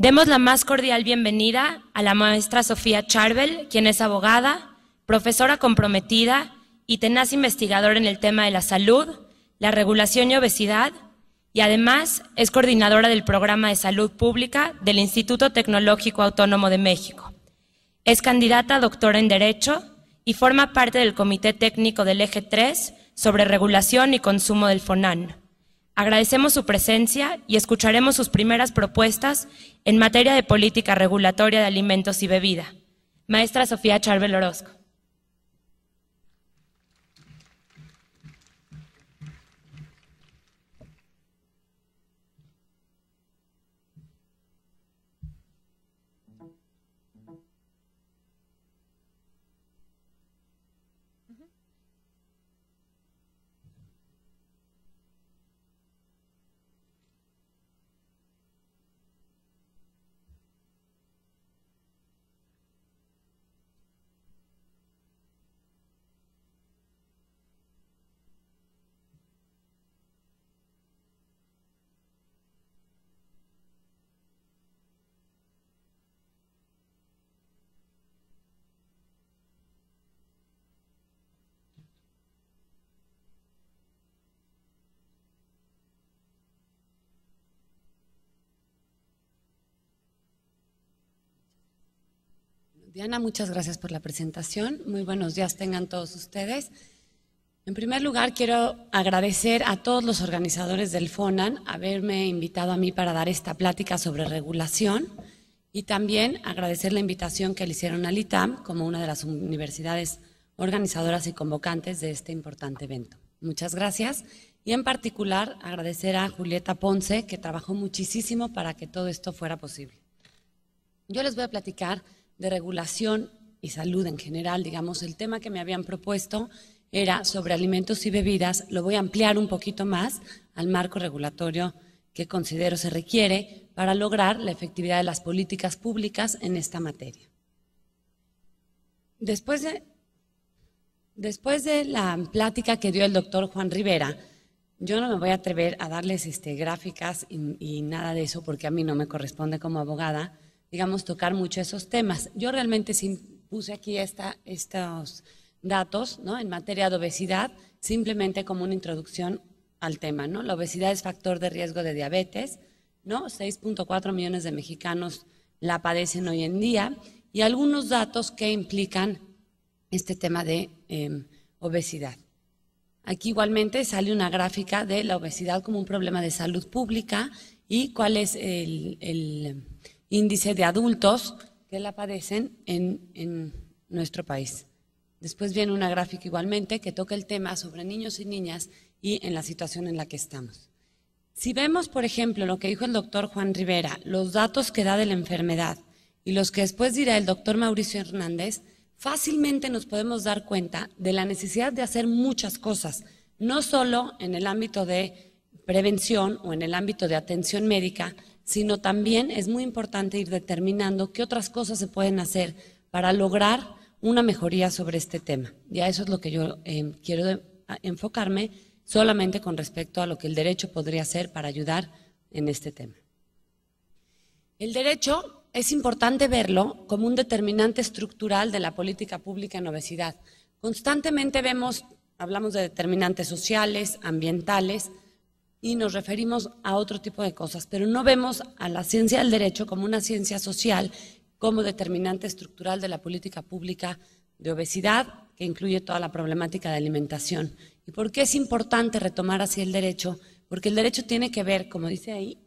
Demos la más cordial bienvenida a la maestra Sofía Charbel, quien es abogada, profesora comprometida y tenaz investigadora en el tema de la salud, la regulación y obesidad, y además es coordinadora del Programa de Salud Pública del Instituto Tecnológico Autónomo de México. Es candidata a doctora en Derecho y forma parte del Comité Técnico del Eje 3 sobre regulación y consumo del FONAN. Agradecemos su presencia y escucharemos sus primeras propuestas en materia de política regulatoria de alimentos y bebida. Maestra Sofía Charbel Orozco. Diana, muchas gracias por la presentación. Muy buenos días tengan todos ustedes. En primer lugar, quiero agradecer a todos los organizadores del FONAN haberme invitado a mí para dar esta plática sobre regulación y también agradecer la invitación que le hicieron al ITAM como una de las universidades organizadoras y convocantes de este importante evento. Muchas gracias y en particular agradecer a Julieta Ponce, que trabajó muchísimo para que todo esto fuera posible. Yo les voy a platicar de regulación y salud en general. Digamos, el tema que me habían propuesto era sobre alimentos y bebidas. Lo voy a ampliar un poquito más al marco regulatorio que considero se requiere para lograr la efectividad de las políticas públicas en esta materia. Después de la plática que dio el doctor Juan Rivera, yo no me voy a atrever a darles gráficas y nada de eso porque a mí no me corresponde como abogada, digamos, tocar mucho esos temas. Yo realmente puse aquí estos datos, ¿no?, en materia de obesidad, simplemente como una introducción al tema, ¿no? La obesidad es factor de riesgo de diabetes, ¿no? 6.4 millones de mexicanos la padecen hoy en día, y algunos datos que implican este tema de obesidad. Aquí igualmente sale una gráfica de la obesidad como un problema de salud pública y cuál es el índice de adultos que la padecen en nuestro país. Después viene una gráfica igualmente que toca el tema sobre niños y niñas y en la situación en la que estamos. Si vemos, por ejemplo, lo que dijo el doctor Juan Rivera, los datos que da de la enfermedad y los que después dirá el doctor Mauricio Hernández, fácilmente nos podemos dar cuenta de la necesidad de hacer muchas cosas, no solo en el ámbito de prevención o en el ámbito de atención médica, sino también es muy importante ir determinando qué otras cosas se pueden hacer para lograr una mejoría sobre este tema. Y a eso es lo que yo quiero enfocarme solamente con respecto a lo que el derecho podría hacer para ayudar en este tema. El derecho es importante verlo como un determinante estructural de la política pública en obesidad. Constantemente hablamos de determinantes sociales, ambientales, y nos referimos a otro tipo de cosas, pero no vemos a la ciencia del derecho como una ciencia social, como determinante estructural de la política pública de obesidad, que incluye toda la problemática de alimentación. ¿Y por qué es importante retomar así el derecho? Porque el derecho tiene que ver, como dice ahí,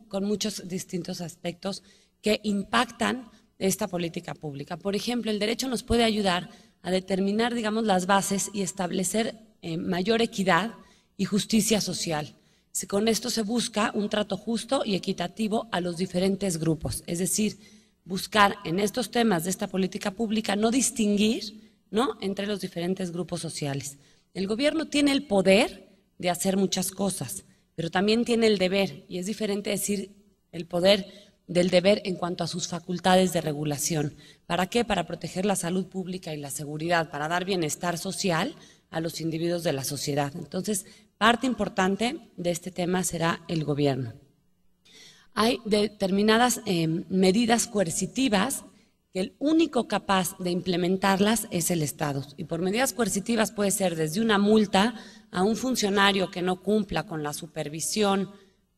con muchos distintos aspectos que impactan esta política pública. Por ejemplo, el derecho nos puede ayudar a determinar, digamos, las bases y establecer mayor equidad y justicia social. Si con esto se busca un trato justo y equitativo a los diferentes grupos, es decir, buscar en estos temas de esta política pública no distinguir, ¿no?, entre los diferentes grupos sociales. El gobierno tiene el poder de hacer muchas cosas, pero también tiene el deber, y es diferente decir el poder del deber en cuanto a sus facultades de regulación. ¿Para qué? Para proteger la salud pública y la seguridad, para dar bienestar social a los individuos de la sociedad. Entonces, parte importante de este tema será el gobierno. Hay determinadas medidas coercitivas que el único capaz de implementarlas es el Estado. Y por medidas coercitivas puede ser desde una multa a un funcionario que no cumpla con la supervisión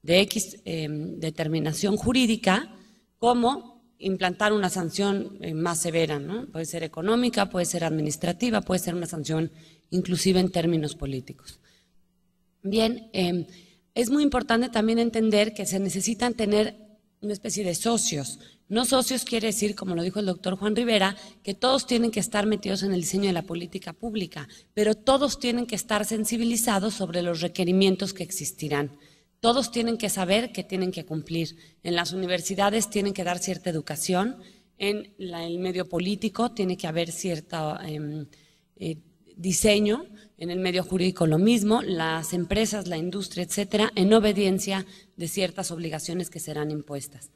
de X determinación jurídica, como implantar una sanción más severa, ¿no? Puede ser económica, puede ser administrativa, puede ser una sanción inclusive en términos políticos. Bien, es muy importante también entender que se necesitan tener una especie de socios. No socios quiere decir, como lo dijo el doctor Juan Rivera, que todos tienen que estar metidos en el diseño de la política pública, pero todos tienen que estar sensibilizados sobre los requerimientos que existirán. Todos tienen que saber que tienen que cumplir. En las universidades tienen que dar cierta educación, en el medio político tiene que haber cierto diseño, en el medio jurídico lo mismo, las empresas, la industria, etcétera, en obediencia de ciertas obligaciones que serán impuestas,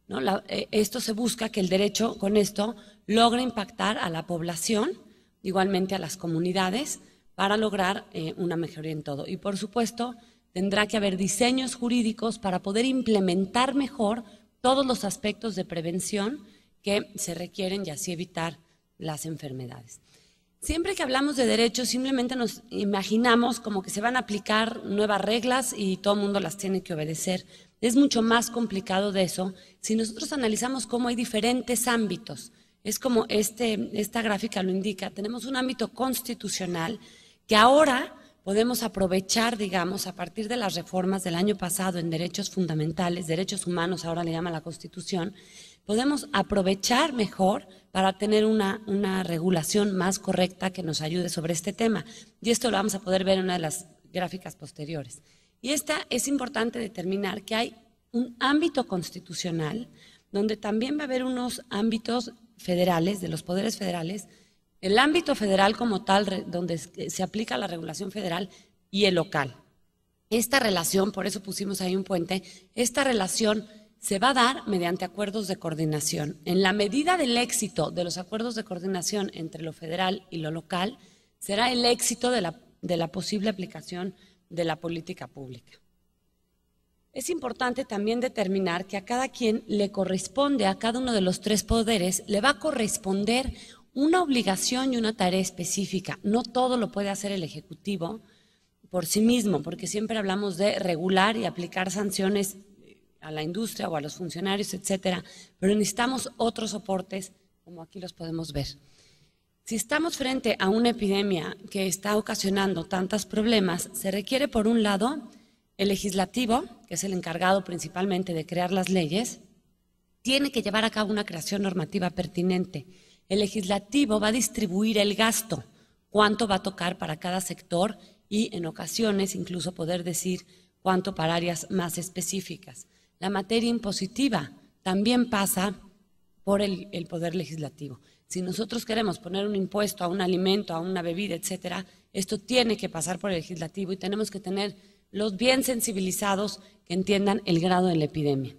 ¿no? Esto se busca que el derecho con esto logre impactar a la población, igualmente a las comunidades, para lograr una mejoría en todo. Y por supuesto, tendrá que haber diseños jurídicos para poder implementar mejor todos los aspectos de prevención que se requieren y así evitar las enfermedades. Siempre que hablamos de derechos, simplemente nos imaginamos como que se van a aplicar nuevas reglas y todo el mundo las tiene que obedecer. Es mucho más complicado de eso. Si nosotros analizamos cómo hay diferentes ámbitos, es como esta gráfica lo indica, tenemos un ámbito constitucional que ahora podemos aprovechar, digamos, a partir de las reformas del año pasado en derechos fundamentales, derechos humanos, ahora le llama la Constitución, podemos aprovechar mejor para tener una regulación más correcta que nos ayude sobre este tema. Y esto lo vamos a poder ver en una de las gráficas posteriores. Y es importante determinar que hay un ámbito constitucional donde también va a haber unos ámbitos federales, de los poderes federales, el ámbito federal como tal, donde se aplica la regulación federal, y el local. Esta relación, por eso pusimos ahí un puente, esta relación se va a dar mediante acuerdos de coordinación. En la medida del éxito de los acuerdos de coordinación entre lo federal y lo local, será el éxito de la posible aplicación de la política pública. Es importante también determinar que a cada quien le corresponde, a cada uno de los tres poderes, le va a corresponder una obligación y una tarea específica. No todo lo puede hacer el Ejecutivo por sí mismo, porque siempre hablamos de regular y aplicar sanciones a la industria o a los funcionarios, etcétera, pero necesitamos otros soportes, como aquí los podemos ver. Si estamos frente a una epidemia que está ocasionando tantos problemas, se requiere, por un lado, el legislativo, que es el encargado principalmente de crear las leyes, tiene que llevar a cabo una creación normativa pertinente. El legislativo va a distribuir el gasto, cuánto va a tocar para cada sector y, en ocasiones, incluso poder decir cuánto para áreas más específicas. La materia impositiva también pasa por el Poder Legislativo. Si nosotros queremos poner un impuesto a un alimento, a una bebida, etcétera, esto tiene que pasar por el Legislativo y tenemos que tener los bien sensibilizados que entiendan el grado de la epidemia.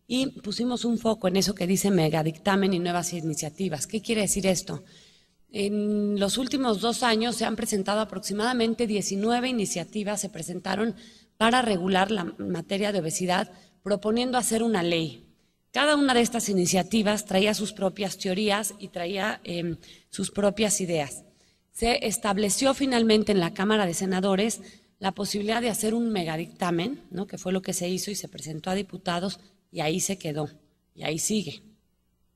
Y pusimos un foco en eso que dice megadictamen y nuevas iniciativas. ¿Qué quiere decir esto? En los últimos 2 años se han presentado aproximadamente 19 iniciativas, se presentaron para regular la materia de obesidad, proponiendo hacer una ley. Cada una de estas iniciativas traía sus propias teorías y traía sus propias ideas. Se estableció finalmente en la Cámara de Senadores la posibilidad de hacer un megadictamen, ¿no?, que fue lo que se hizo y se presentó a diputados y ahí se quedó y ahí sigue.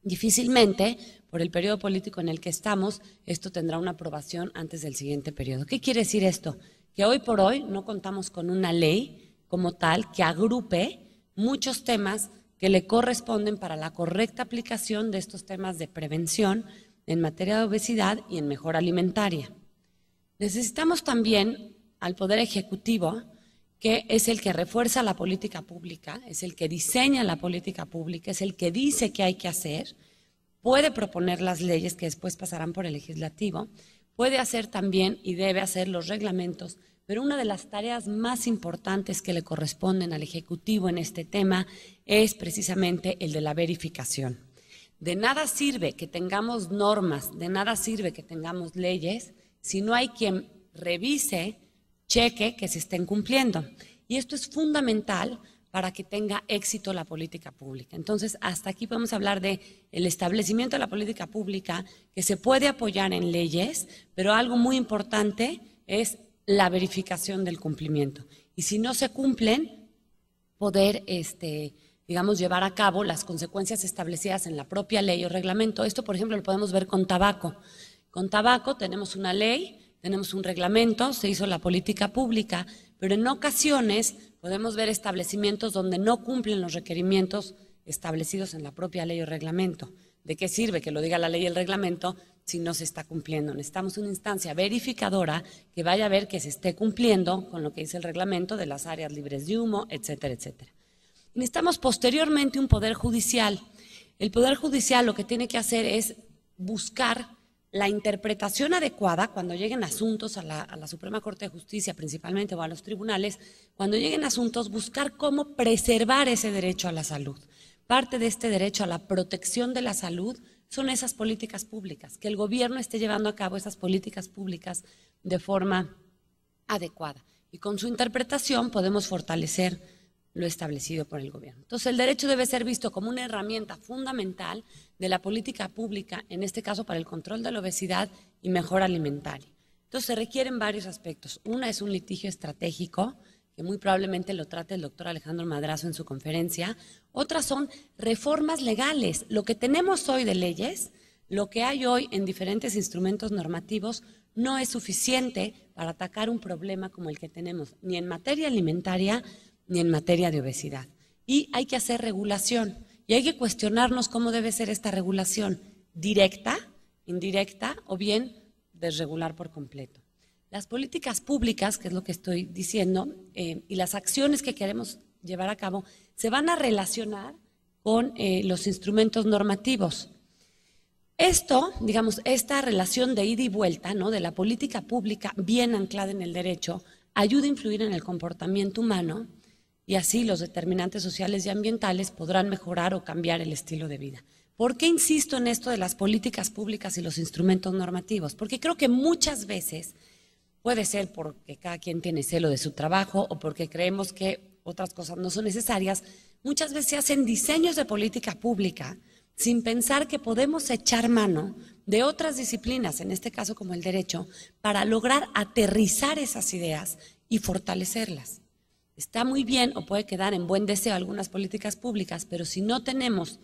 Difícilmente, por el periodo político en el que estamos, esto tendrá una aprobación antes del siguiente periodo. ¿Qué quiere decir esto? Que hoy por hoy no contamos con una ley como tal que agrupe muchos temas que le corresponden para la correcta aplicación de estos temas de prevención en materia de obesidad y en mejora alimentaria. Necesitamos también al Poder Ejecutivo, que es el que refuerza la política pública, es el que diseña la política pública, es el que dice qué hay que hacer, puede proponer las leyes que después pasarán por el Legislativo, puede hacer también y debe hacer los reglamentos, pero una de las tareas más importantes que le corresponden al Ejecutivo en este tema es precisamente el de la verificación. De nada sirve que tengamos normas, de nada sirve que tengamos leyes, si no hay quien revise, cheque que se estén cumpliendo. Y esto es fundamental para que tenga éxito la política pública. Entonces, hasta aquí podemos hablar de el establecimiento de la política pública, que se puede apoyar en leyes, pero algo muy importante es la verificación del cumplimiento. Y si no se cumplen, poder, digamos, llevar a cabo las consecuencias establecidas en la propia ley o reglamento. Esto, por ejemplo, lo podemos ver con tabaco. Con tabaco tenemos una ley, tenemos un reglamento, se hizo la política pública, pero en ocasiones podemos ver establecimientos donde no cumplen los requerimientos establecidos en la propia ley o reglamento. ¿De qué sirve que lo diga la ley y el reglamento si no se está cumpliendo? Necesitamos una instancia verificadora que vaya a ver que se esté cumpliendo con lo que dice el reglamento de las áreas libres de humo, etcétera, etcétera. Necesitamos posteriormente un poder judicial. El poder judicial lo que tiene que hacer es buscar la interpretación adecuada cuando lleguen asuntos a la Suprema Corte de Justicia principalmente o a los tribunales, cuando lleguen asuntos, buscar cómo preservar ese derecho a la salud. Parte de este derecho a la protección de la salud son esas políticas públicas, que el gobierno esté llevando a cabo esas políticas públicas de forma adecuada. Y con su interpretación podemos fortalecer lo establecido por el gobierno. Entonces, el derecho debe ser visto como una herramienta fundamental de la política pública, en este caso para el control de la obesidad y mejora alimentaria. Entonces, se requieren varios aspectos. Una es un litigio estratégico, que muy probablemente lo trate el doctor Alejandro Madrazo en su conferencia. Otras son reformas legales. Lo que tenemos hoy de leyes, lo que hay hoy en diferentes instrumentos normativos, no es suficiente para atacar un problema como el que tenemos, ni en materia alimentaria, ni en materia de obesidad. Y hay que hacer regulación, y hay que cuestionarnos cómo debe ser esta regulación, directa, indirecta o bien desregular por completo. Las políticas públicas, que es lo que estoy diciendo, y las acciones que queremos llevar a cabo, se van a relacionar con los instrumentos normativos. Esto, digamos, esta relación de ida y vuelta, ¿no?, de la política pública bien anclada en el derecho, ayuda a influir en el comportamiento humano, y así los determinantes sociales y ambientales podrán mejorar o cambiar el estilo de vida. ¿Por qué insisto en esto de las políticas públicas y los instrumentos normativos? Porque creo que muchas veces, puede ser porque cada quien tiene celo de su trabajo o porque creemos que otras cosas no son necesarias, muchas veces se hacen diseños de política pública sin pensar que podemos echar mano de otras disciplinas, en este caso como el derecho, para lograr aterrizar esas ideas y fortalecerlas. Está muy bien o puede quedar en buen deseo algunas políticas públicas, pero si no tenemos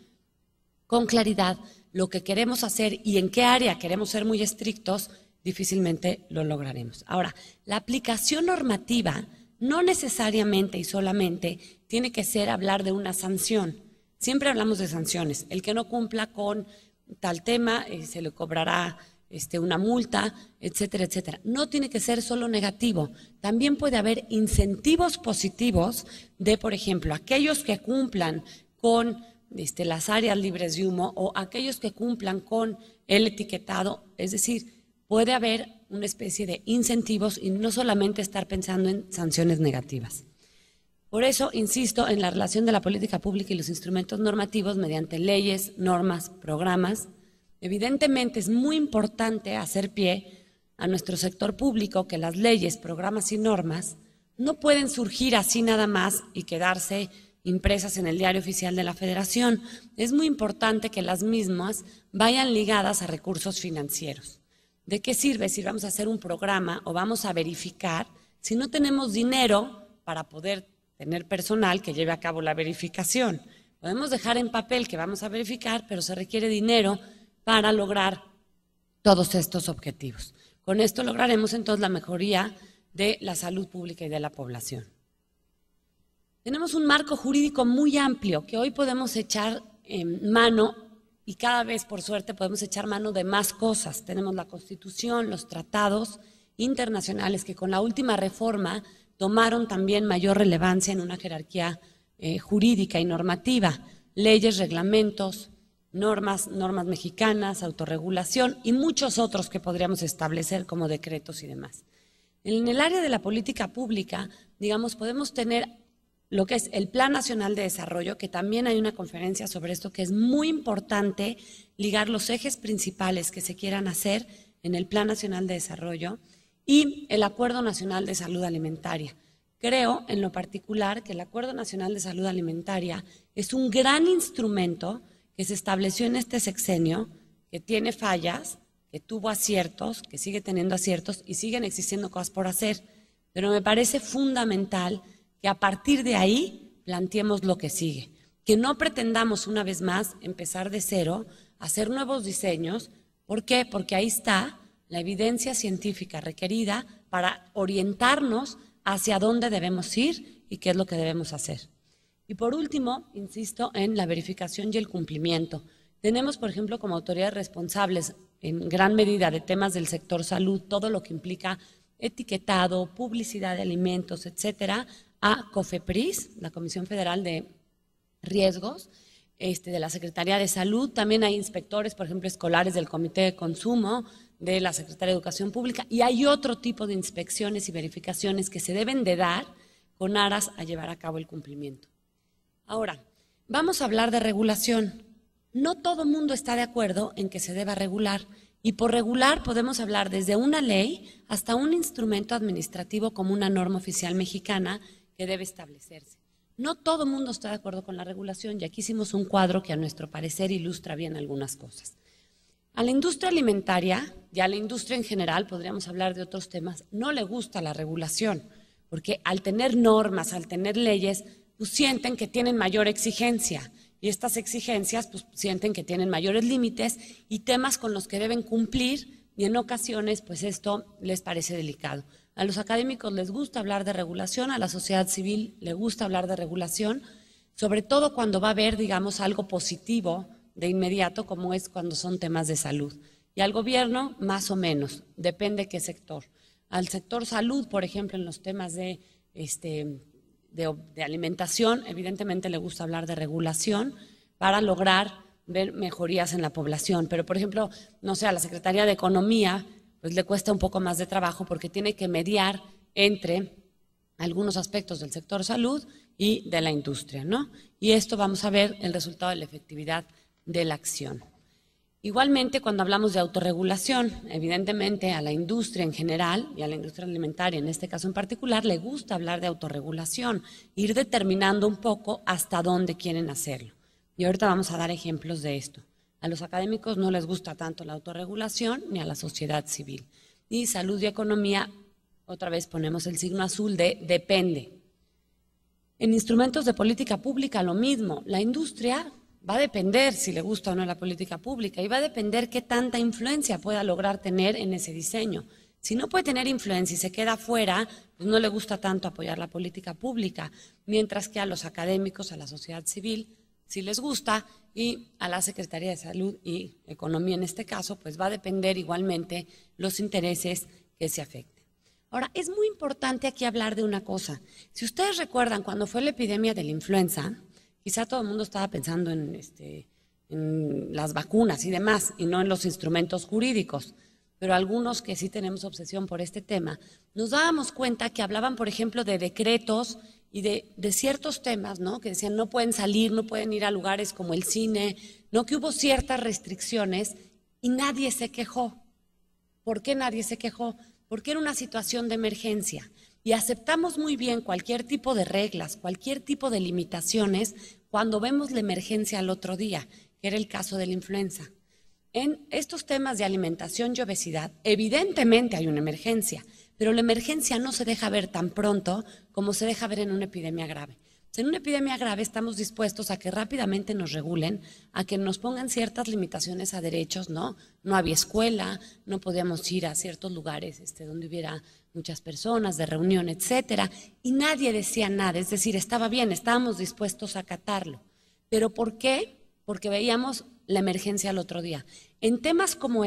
con claridad lo que queremos hacer y en qué área queremos ser muy estrictos, difícilmente lo lograremos. Ahora, la aplicación normativa no necesariamente y solamente tiene que ser hablar de una sanción. Siempre hablamos de sanciones. El que no cumpla con tal tema se le cobrará una multa, etcétera, etcétera. No tiene que ser solo negativo. También puede haber incentivos positivos de, por ejemplo, aquellos que cumplan con las áreas libres de humo o aquellos que cumplan con el etiquetado. Es decir, puede haber una especie de incentivos y no solamente estar pensando en sanciones negativas. Por eso insisto en la relación de la política pública y los instrumentos normativos mediante leyes, normas, programas. Evidentemente es muy importante hacer pie a nuestro sector público que las leyes, programas y normas no pueden surgir así nada más y quedarse impresas en el Diario Oficial de la Federación. Es muy importante que las mismas vayan ligadas a recursos financieros. ¿De qué sirve si vamos a hacer un programa o vamos a verificar si no tenemos dinero para poder tener personal que lleve a cabo la verificación? Podemos dejar en papel que vamos a verificar, pero se requiere dinero para lograr todos estos objetivos. Con esto lograremos entonces la mejoría de la salud pública y de la población. Tenemos un marco jurídico muy amplio que hoy podemos echar en mano y cada vez, por suerte, podemos echar mano de más cosas. Tenemos la Constitución, los tratados internacionales que con la última reforma tomaron también mayor relevancia en una jerarquía jurídica y normativa, leyes, reglamentos, normas mexicanas, autorregulación y muchos otros que podríamos establecer como decretos y demás. En el área de la política pública, digamos, podemos tener lo que es el Plan Nacional de Desarrollo, que también hay una conferencia sobre esto, que es muy importante ligar los ejes principales que se quieran hacer en el Plan Nacional de Desarrollo y el Acuerdo Nacional de Salud Alimentaria. Creo, en lo particular, que el Acuerdo Nacional de Salud Alimentaria es un gran instrumento que se estableció en este sexenio, que tiene fallas, que tuvo aciertos, que sigue teniendo aciertos y siguen existiendo cosas por hacer. Pero me parece fundamental que a partir de ahí planteemos lo que sigue. Que no pretendamos una vez más empezar de cero, hacer nuevos diseños. ¿Por qué? Porque ahí está la evidencia científica requerida para orientarnos hacia dónde debemos ir y qué es lo que debemos hacer. Y por último, insisto en la verificación y el cumplimiento. Tenemos, por ejemplo, como autoridades responsables en gran medida de temas del sector salud, todo lo que implica etiquetado, publicidad de alimentos, etcétera, a COFEPRIS, la Comisión Federal de Riesgos, de la Secretaría de Salud. También hay inspectores, por ejemplo, escolares del Comité de Consumo, de la Secretaría de Educación Pública, y hay otro tipo de inspecciones y verificaciones que se deben de dar con aras a llevar a cabo el cumplimiento. Ahora, vamos a hablar de regulación. No todo el mundo está de acuerdo en que se deba regular, y por regular podemos hablar desde una ley hasta un instrumento administrativo como una norma oficial mexicana que debe establecerse. No todo el mundo está de acuerdo con la regulación, y aquí hicimos un cuadro que a nuestro parecer ilustra bien algunas cosas. A la industria alimentaria y a la industria en general, podríamos hablar de otros temas, no le gusta la regulación, porque al tener normas, al tener leyes, pues sienten que tienen mayor exigencia, y estas exigencias pues sienten que tienen mayores límites y temas con los que deben cumplir, y en ocasiones pues esto les parece delicado. A los académicos les gusta hablar de regulación, a la sociedad civil le gusta hablar de regulación, sobre todo cuando va a haber, digamos, algo positivo de inmediato, como es cuando son temas de salud. Y al gobierno, más o menos, depende qué sector. Al sector salud, por ejemplo, en los temas de alimentación, evidentemente le gusta hablar de regulación para lograr ver mejorías en la población. Pero, por ejemplo, no sé, a la Secretaría de Economía, pues le cuesta un poco más de trabajo porque tiene que mediar entre algunos aspectos del sector salud y de la industria, ¿no? Y esto vamos a ver el resultado de la efectividad de la acción. Igualmente, cuando hablamos de autorregulación, evidentemente a la industria en general y a la industria alimentaria en este caso en particular le gusta hablar de autorregulación, ir determinando un poco hasta dónde quieren hacerlo. Y ahorita vamos a dar ejemplos de esto. A los académicos no les gusta tanto la autorregulación ni a la sociedad civil. Y salud y economía, otra vez ponemos el signo azul de depende. En instrumentos de política pública lo mismo. La industria va a depender si le gusta o no la política pública y va a depender qué tanta influencia pueda lograr tener en ese diseño. Si no puede tener influencia y se queda fuera, pues no le gusta tanto apoyar la política pública, mientras que a los académicos, a la sociedad civil, sí les gusta, y a la Secretaría de Salud y Economía en este caso, pues va a depender igualmente los intereses que se afecten. Ahora, es muy importante aquí hablar de una cosa. Si ustedes recuerdan, cuando fue la epidemia de la influenza, quizá todo el mundo estaba pensando en las vacunas y demás, y no en los instrumentos jurídicos. Pero algunos que sí tenemos obsesión por este tema, nos dábamos cuenta que hablaban, por ejemplo, de decretos y de ciertos temas, ¿no? Que decían no pueden salir, no pueden ir a lugares como el cine, ¿no? Que hubo ciertas restricciones y nadie se quejó. ¿Por qué nadie se quejó? Porque era una situación de emergencia. Y aceptamos muy bien cualquier tipo de reglas, cualquier tipo de limitaciones cuando vemos la emergencia al otro día, que era el caso de la influenza. En estos temas de alimentación y obesidad, evidentemente hay una emergencia, pero la emergencia no se deja ver tan pronto como se deja ver en una epidemia grave. En una epidemia grave estamos dispuestos a que rápidamente nos regulen, a que nos pongan ciertas limitaciones a derechos, ¿no? No había escuela, no podíamos ir a ciertos lugares donde hubiera muchas personas, de reunión, etcétera, y nadie decía nada, es decir, estaba bien, estábamos dispuestos a acatarlo. ¿Pero por qué? Porque veíamos la emergencia al otro día. En temas como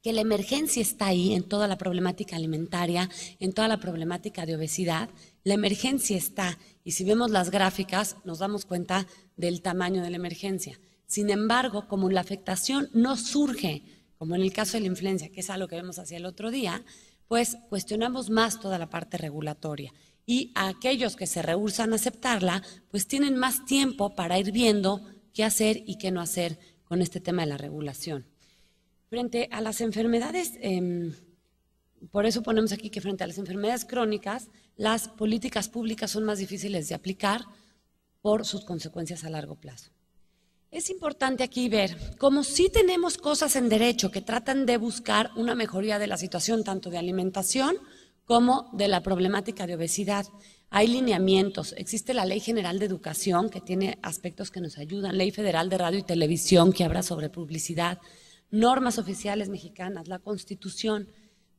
que la emergencia está ahí en toda la problemática alimentaria, en toda la problemática de obesidad, la emergencia está, y si vemos las gráficas nos damos cuenta del tamaño de la emergencia. Sin embargo, como la afectación no surge, como en el caso de la influenza, que es algo que vemos hacia el otro día, pues cuestionamos más toda la parte regulatoria. Y a aquellos que se rehúsan a aceptarla, pues tienen más tiempo para ir viendo qué hacer y qué no hacer con este tema de la regulación. Frente a las enfermedades, por eso ponemos aquí que frente a las enfermedades crónicas, las políticas públicas son más difíciles de aplicar por sus consecuencias a largo plazo. Es importante aquí ver cómo sí tenemos cosas en derecho que tratan de buscar una mejoría de la situación tanto de alimentación como de la problemática de obesidad. Hay lineamientos, existe la Ley General de Educación que tiene aspectos que nos ayudan, Ley Federal de Radio y Televisión que habla sobre publicidad, normas oficiales mexicanas, la Constitución,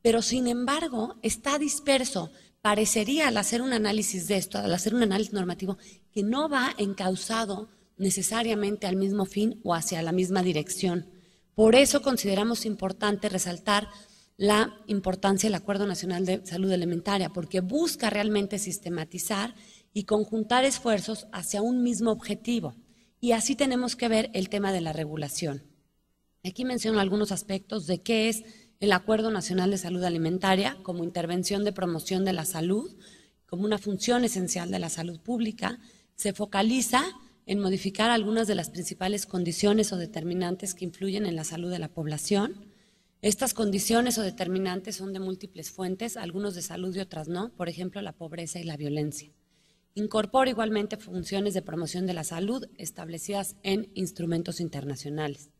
pero sin embargo está disperso. Parecería al hacer un análisis de esto, al hacer un análisis normativo, que no va encauzado necesariamente al mismo fin o hacia la misma dirección. Por eso consideramos importante resaltar la importancia del Acuerdo Nacional de Salud Alimentaria, porque busca realmente sistematizar y conjuntar esfuerzos hacia un mismo objetivo. Y así tenemos que ver el tema de la regulación. Aquí menciono algunos aspectos de qué es el Acuerdo Nacional de Salud Alimentaria como intervención de promoción de la salud, como una función esencial de la salud pública. Se focaliza en modificar algunas de las principales condiciones o determinantes que influyen en la salud de la población. Estas condiciones o determinantes son de múltiples fuentes, algunos de salud y otras no, por ejemplo, la pobreza y la violencia. Incorpora igualmente funciones de promoción de la salud establecidas en instrumentos internacionales.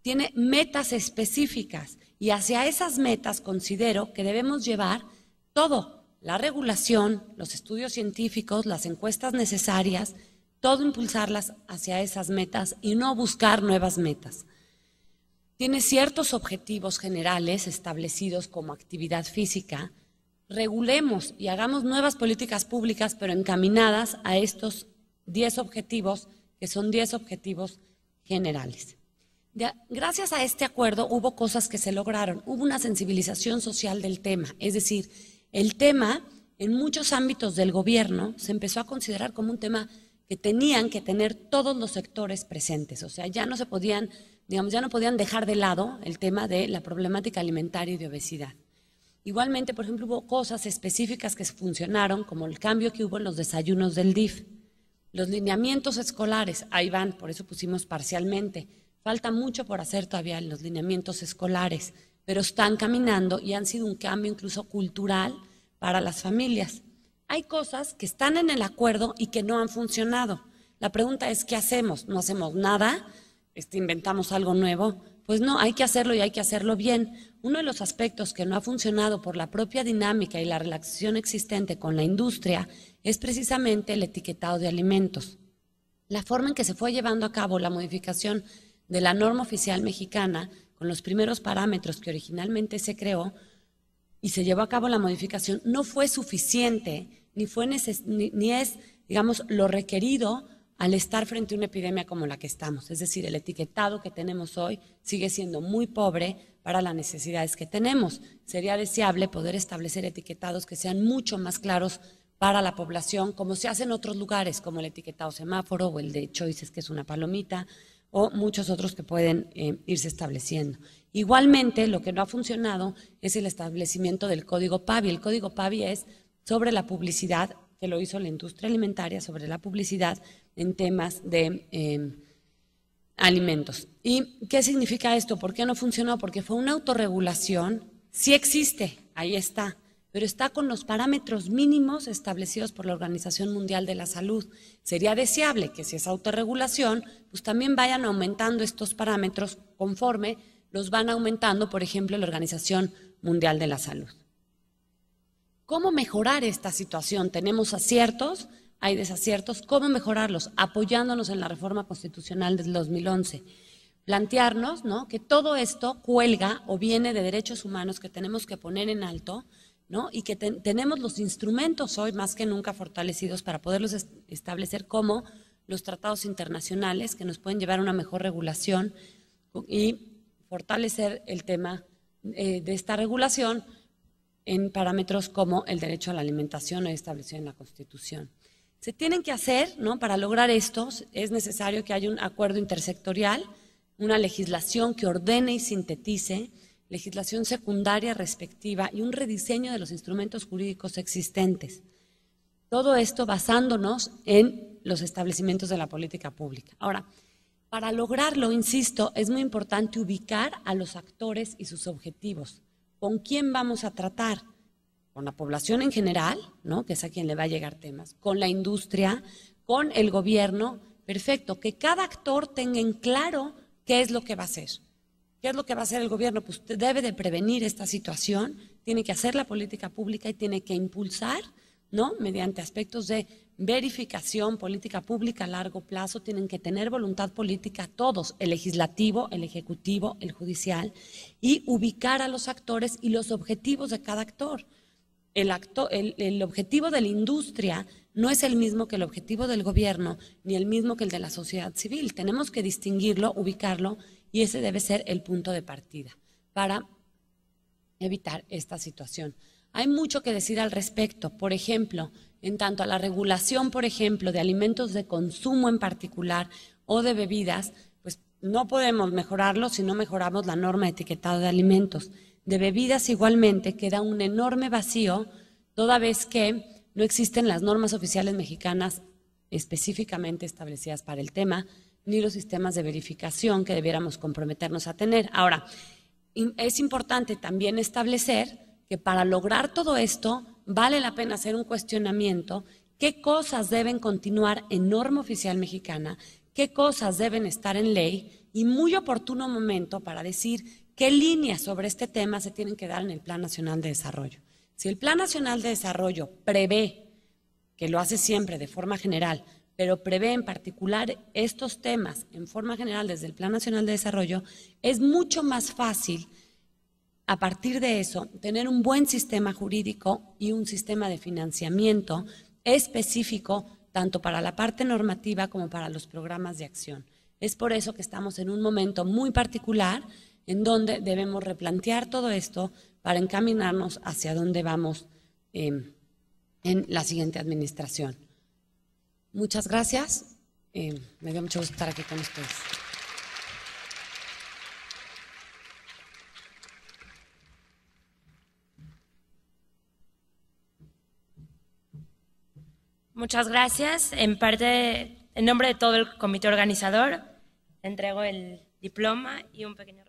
Tiene metas específicas y hacia esas metas considero que debemos llevar todo, la regulación, los estudios científicos, las encuestas necesarias, todo impulsarlas hacia esas metas y no buscar nuevas metas. Tiene ciertos objetivos generales establecidos como actividad física. Regulemos y hagamos nuevas políticas públicas, pero encaminadas a estos 10 objetivos, que son 10 objetivos generales. Gracias a este acuerdo hubo cosas que se lograron. Hubo una sensibilización social del tema, es decir, el tema en muchos ámbitos del gobierno se empezó a considerar como un tema que tenían que tener todos los sectores presentes. O sea, ya no se podían, ya no podían dejar de lado el tema de la problemática alimentaria y de obesidad. Igualmente, por ejemplo, hubo cosas específicas que funcionaron, como el cambio que hubo en los desayunos del DIF. Los lineamientos escolares, ahí van, por eso pusimos parcialmente. Falta mucho por hacer todavía en los lineamientos escolares, pero están caminando y han sido un cambio incluso cultural para las familias. Hay cosas que están en el acuerdo y que no han funcionado. La pregunta es, ¿qué hacemos? ¿No hacemos nada? ¿Inventamos algo nuevo? Pues no, hay que hacerlo y hay que hacerlo bien. Uno de los aspectos que no ha funcionado por la propia dinámica y la relación existente con la industria es precisamente el etiquetado de alimentos. La forma en que se fue llevando a cabo la modificación de la norma oficial mexicana, con los primeros parámetros que originalmente se creó y se llevó a cabo la modificación, no fue suficiente, ni es, digamos, lo requerido al estar frente a una epidemia como la que estamos. Es decir, el etiquetado que tenemos hoy sigue siendo muy pobre para las necesidades que tenemos. Sería deseable poder establecer etiquetados que sean mucho más claros para la población, como se hace en otros lugares, como el etiquetado semáforo o el de Choices, que es una palomita, o muchos otros que pueden irse estableciendo. Igualmente, lo que no ha funcionado es el establecimiento del Código PABI. El Código PABI es sobre la publicidad, que lo hizo la industria alimentaria, sobre la publicidad en temas de alimentos. ¿Y qué significa esto? ¿Por qué no funcionó? Porque fue una autorregulación, sí existe, ahí está, pero está con los parámetros mínimos establecidos por la Organización Mundial de la Salud. Sería deseable que si es autorregulación, pues también vayan aumentando estos parámetros conforme los van aumentando, por ejemplo, la Organización Mundial de la Salud. ¿Cómo mejorar esta situación? Tenemos aciertos, hay desaciertos. ¿Cómo mejorarlos? Apoyándonos en la reforma constitucional del 2011. Plantearnos, ¿no?, que todo esto cuelga o viene de derechos humanos que tenemos que poner en alto, ¿no?, y que tenemos los instrumentos hoy más que nunca fortalecidos para poderlos establecer, como los tratados internacionales que nos pueden llevar a una mejor regulación y fortalecer el tema de esta regulación en parámetros como el derecho a la alimentación establecido en la Constitución. Se tienen que hacer, ¿no?, para lograr esto es necesario que haya un acuerdo intersectorial, una legislación que ordene y sintetice, legislación secundaria respectiva y un rediseño de los instrumentos jurídicos existentes. Todo esto basándonos en los establecimientos de la política pública. Ahora, para lograrlo, insisto, es muy importante ubicar a los actores y sus objetivos. ¿Con quién vamos a tratar? con la población en general, ¿no? Que es a quien le va a llegar temas, con la industria, con el gobierno, perfecto, que cada actor tenga en claro qué es lo que va a hacer. ¿Qué es lo que va a hacer el gobierno? Pues debe de prevenir esta situación, tiene que hacer la política pública y tiene que impulsar, ¿no? Mediante aspectos de verificación, política pública a largo plazo, tienen que tener voluntad política todos, el legislativo, el ejecutivo, el judicial, y ubicar a los actores y los objetivos de cada actor. El objetivo de la industria no es el mismo que el objetivo del gobierno, ni el mismo que el de la sociedad civil. Tenemos que distinguirlo, ubicarlo, y ese debe ser el punto de partida para evitar esta situación. Hay mucho que decir al respecto. Por ejemplo, en tanto a la regulación, por ejemplo, de alimentos de consumo en particular o de bebidas, pues no podemos mejorarlo si no mejoramos la norma de etiquetado de alimentos. De bebidas igualmente queda un enorme vacío, toda vez que no existen las normas oficiales mexicanas específicamente establecidas para el tema, ni los sistemas de verificación que debiéramos comprometernos a tener. Ahora, es importante también establecer que para lograr todo esto vale la pena hacer un cuestionamiento: qué cosas deben continuar en norma oficial mexicana, qué cosas deben estar en ley, y muy oportuno momento para decir qué líneas sobre este tema se tienen que dar en el Plan Nacional de Desarrollo. Si el Plan Nacional de Desarrollo prevé, que lo hace siempre de forma general, pero prevé en particular estos temas en forma general desde el Plan Nacional de Desarrollo, es mucho más fácil, a partir de eso, tener un buen sistema jurídico y un sistema de financiamiento específico tanto para la parte normativa como para los programas de acción. Es por eso que estamos en un momento muy particular en donde debemos replantear todo esto para encaminarnos hacia donde vamos en la siguiente administración. Muchas gracias. Me dio mucho gusto estar aquí con ustedes. Muchas gracias. En nombre de todo el comité organizador, entrego el diploma y un pequeño